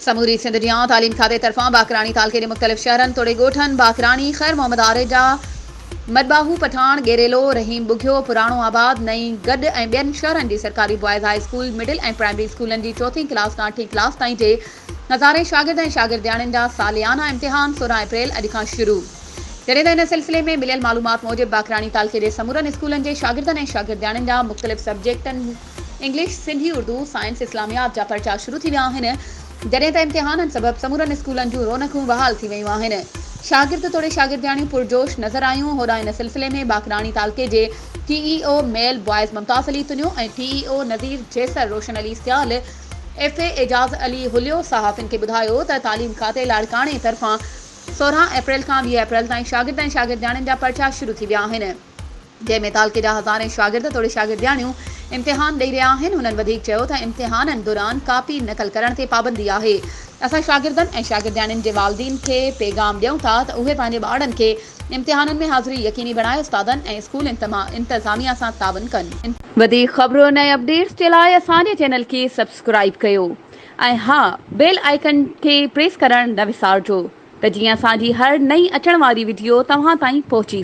समूरी सिंध जिया तालीम खाते तरफा बाकरानी तालके के मुख्तलिफ शहरन तोड़े गोठन बाकरानी खैर मोहम्मद आरेजा मदबाहू पठान गेरेलो रहीम बुघियो पुराणो आबाद नई गड ऐं ॿियनि शहरनि जी सरकारी बॉयज़ हाई स्कूल मिडिल ऐं प्राइमरी स्कूलनि जी 4हीं क्लास खां 8हीं क्लास ताईं जे हज़ारे शागिर्द ऐं शागिर्दियाणियुनि जा सालियाना इम्तिहान 16 अप्रैल अॼु खां शुरू। जॾहिं त इन सिलसिले में मिलियल मालूमात मूजिबि बाकरानी तालके जे समूरनि स्कूलनि जे शागिर्दनि ऐं शागिर्दियाणियुनि जा मुख़्तलिफ़ सब्जेक्टनि इंग्लिश सिंधी उर्दू साइंस इस्लामियात जा पर्चा शुरू थी विया आहिनि। जॾहिं त इम्तिहाननि सबबि समूरनि स्कूलनि जूं रौनकूं बहाल थी वियूं आहिनि। शागिर्द तोड़े शागिर्दियाणियूं पुरजोश नज़र आयूं। होॾां इन सिलसिले में बाकरानी तालके जे TEO मेल बॉयज़ मुमताज़ अली तुनियो ऐं TEO नज़ीर जैसर रोशन अली सियाल FA एजाज़ अली हुलियो सहाफ़िन खे ॿुधायो त तालीम खाते लाड़काणे तरफ़ां 16 अप्रैल खां 20 अप्रैल ताईं शागिर्द ऐं शागिर्दियाणियुनि जा पर्चा शुरू थी विया आहिनि, जंहिंमें तालके जा हज़ारे शागिर्द तोड़े शागिर्दियाणियूं इम्तिहान ॾेई रहिया आहिनि। हुननि वधीक चयो त इम्तिहाननि दौरान कापी नकल करण ते पाबंदी आहे। असां शागिर्दनि ऐं शागिर्दियाणियुनि जे वालिदीन खे पैगाम ॾियूं था त उहे पंहिंजे ॿारनि खे इम्तिहाननि में हाज़िरी यकीनी बणाए उस्तादनि ऐं स्कूल इंतज़ामिया सां तावन कनि। वधीक ख़बरुनि ऐं अपडेट्स जे लाइ असांजे चैनल खे सब्सक्राइब कयो ऐं हा बेल आइकन खे प्रेस करणु न विसारिजो त जीअं असांजी हर नई अचण वारी वीडियो तव्हां ताईं पहुची